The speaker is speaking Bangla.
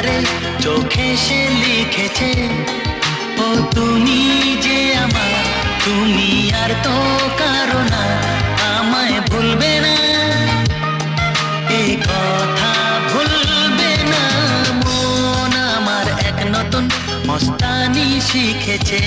ধারে চোখে সে লিখেছে, ও তুমি যে আমার, তুমি আর তো কারো না, আমায় ভুলবে না, এই কথা ভুলবে না। মন আমার এক নতুন মস্তানি শিখেছে।